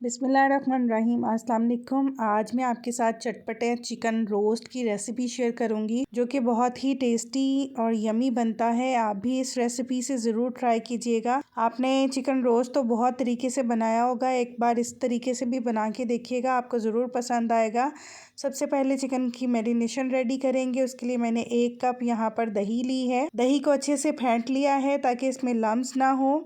बिस्मिल्लाहिर्रहमानिर्रहीम। अस्सलाम वालेकुम। आज मैं आपके साथ चटपटे चिकन रोस्ट की रेसिपी शेयर करूंगी जो कि बहुत ही टेस्टी और यमी बनता है। आप भी इस रेसिपी से ज़रूर ट्राई कीजिएगा। आपने चिकन रोस्ट तो बहुत तरीके से बनाया होगा, एक बार इस तरीके से भी बना के देखिएगा, आपको ज़रूर पसंद आएगा। सबसे पहले चिकन की मैरिनेशन रेडी करेंगे। उसके लिए मैंने 1 कप यहाँ पर दही ली है। दही को अच्छे से फेंट लिया है ताकि इसमें लम्स ना हो।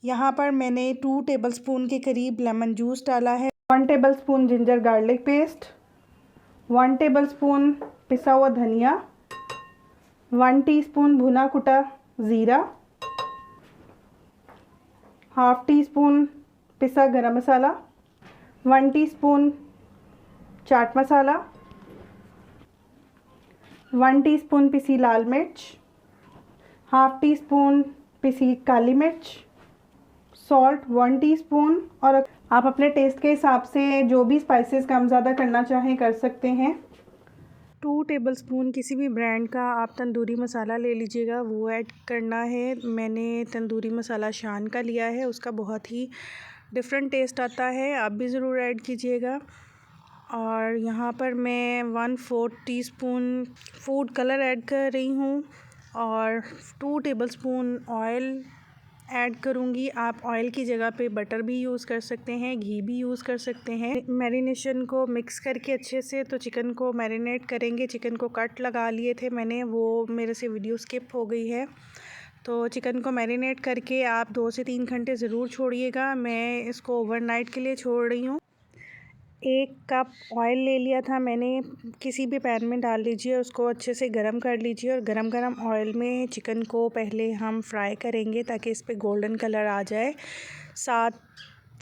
यहाँ पर मैंने 2 टेबलस्पून के करीब लेमन जूस डाला है। 1 tablespoon ginger garlic paste, 1 tablespoon पिसा हुआ धनिया, 1 टीस्पून भुना कुटा ज़ीरा, हाफ टी स्पून पिसा गरम मसाला, 1 टीस्पून चाट मसाला, 1 टीस्पून पिसी लाल मिर्च, हाफ टी स्पून पिसी काली मिर्च, सॉल्ट 1 टीस्पून। और आप अपने टेस्ट के हिसाब से जो भी स्पाइसेस कम ज़्यादा करना चाहें कर सकते हैं। 2 टेबलस्पून किसी भी ब्रांड का आप तंदूरी मसाला ले लीजिएगा, वो ऐड करना है। मैंने तंदूरी मसाला शान का लिया है, उसका बहुत ही डिफरेंट टेस्ट आता है, आप भी ज़रूर ऐड कीजिएगा। और यहाँ पर मैं 1/4 टीस्पून फूड कलर ऐड कर रही हूँ और 2 टेबलस्पून ऑयल ऐड करूँगी। आप ऑयल की जगह पे बटर भी यूज़ कर सकते हैं, घी भी यूज़ कर सकते हैं। मैरिनेशन को मिक्स करके अच्छे से तो चिकन को मैरिनेट करेंगे। चिकन को कट लगा लिए थे मैंने, वो मेरे से वीडियो स्किप हो गई है। तो चिकन को मैरिनेट करके आप 2 से 3 घंटे ज़रूर छोड़िएगा। मैं इसको ओवरनाइट के लिए छोड़ रही हूँ। 1 कप ऑयल ले लिया था मैंने, किसी भी पैन में डाल लीजिए, उसको अच्छे से गरम कर लीजिए और गरम ऑयल में चिकन को पहले हम फ्राई करेंगे ताकि इस पे गोल्डन कलर आ जाए। 7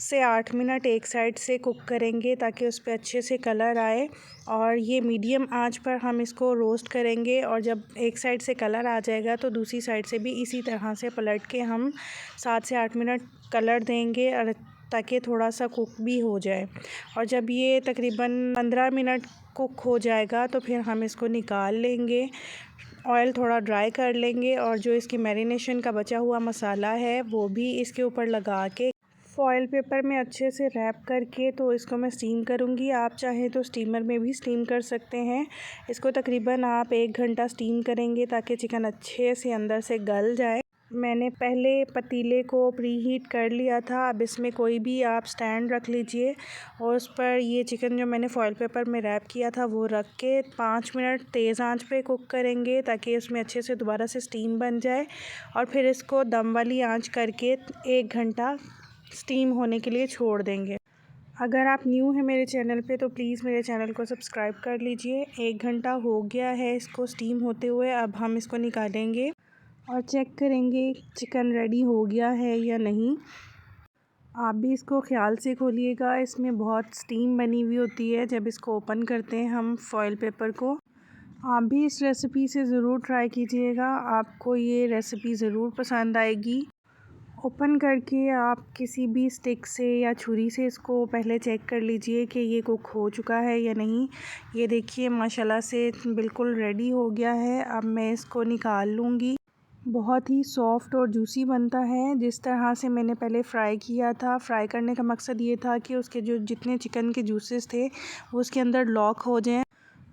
से 8 मिनट एक साइड से कुक करेंगे ताकि उस पे अच्छे से कलर आए और ये मीडियम आंच पर हम इसको रोस्ट करेंगे। और जब एक साइड से कलर आ जाएगा तो दूसरी साइड से भी इसी तरह से पलट के हम 7 से 8 मिनट कलर देंगे और ताकि थोड़ा सा कुक भी हो जाए। और जब ये तकरीबन 15 मिनट कुक हो जाएगा तो फिर हम इसको निकाल लेंगे, ऑयल थोड़ा ड्राई कर लेंगे और जो इसकी मैरिनेशन का बचा हुआ मसाला है वो भी इसके ऊपर लगा के फॉयल पेपर में अच्छे से रैप करके तो इसको मैं स्टीम करूँगी। आप चाहें तो स्टीमर में भी स्टीम कर सकते हैं। इसको तकरीबन आप 1 घंटा स्टीम करेंगे ताकि चिकन अच्छे से अंदर से गल जाए। मैंने पहले पतीले को प्रीहीट कर लिया था। अब इसमें कोई भी आप स्टैंड रख लीजिए और उस पर ये चिकन जो मैंने फॉयल पेपर में रैप किया था वो रख के 5 मिनट तेज़ आंच पे कुक करेंगे ताकि इसमें अच्छे से दोबारा से स्टीम बन जाए। और फिर इसको दम वाली आंच करके 1 घंटा स्टीम होने के लिए छोड़ देंगे। अगर आप न्यू हैं मेरे चैनल पे तो प्लीज़ मेरे चैनल को सब्सक्राइब कर लीजिए। 1 घंटा हो गया है इसको स्टीम होते हुए। अब हम इसको निकालेंगे और चेक करेंगे चिकन रेडी हो गया है या नहीं। आप भी इसको ख्याल से खोलिएगा, इसमें बहुत स्टीम बनी हुई होती है जब इसको ओपन करते हैं हम फॉयल पेपर को। आप भी इस रेसिपी से ज़रूर ट्राई कीजिएगा, आपको ये रेसिपी ज़रूर पसंद आएगी। ओपन करके आप किसी भी स्टिक से या छुरी से इसको पहले चेक कर लीजिए कि ये कुक हो चुका है या नहीं। ये देखिए माशाल्लाह से बिल्कुल रेडी हो गया है। अब मैं इसको निकाल लूँगी। बहुत ही सॉफ़्ट और जूसी बनता है जिस तरह से मैंने पहले फ्राई किया था। फ्राई करने का मकसद ये था कि उसके जो जितने चिकन के जूसेस थे वो उसके अंदर लॉक हो जाएं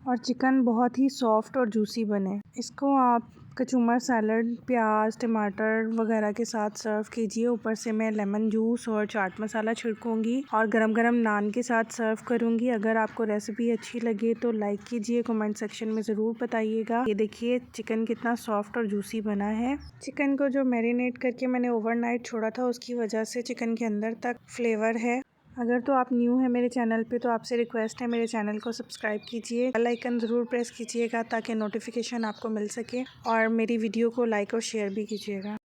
और चिकन बहुत ही सॉफ़्ट और जूसी बने। इसको आप कचूमर सैलड, प्याज, टमाटर वगैरह के साथ सर्व कीजिए। ऊपर से मैं लेमन जूस और चाट मसाला छिड़कूँगी और गरम नान के साथ सर्व करूँगी। अगर आपको रेसिपी अच्छी लगे तो लाइक कीजिए, कमेंट सेक्शन में ज़रूर बताइएगा। ये देखिए चिकन कितना सॉफ्ट और जूसी बना है। चिकन को जो मैरिनेट करके मैंने ओवरनाइट छोड़ा था उसकी वजह से चिकन के अंदर तक फ्लेवर है। अगर तो आप न्यू हैं मेरे चैनल पे तो आपसे रिक्वेस्ट है मेरे चैनल को सब्सक्राइब कीजिए, बेल आइकन ज़रूर प्रेस कीजिएगा ताकि नोटिफिकेशन आपको मिल सके और मेरी वीडियो को लाइक और शेयर भी कीजिएगा।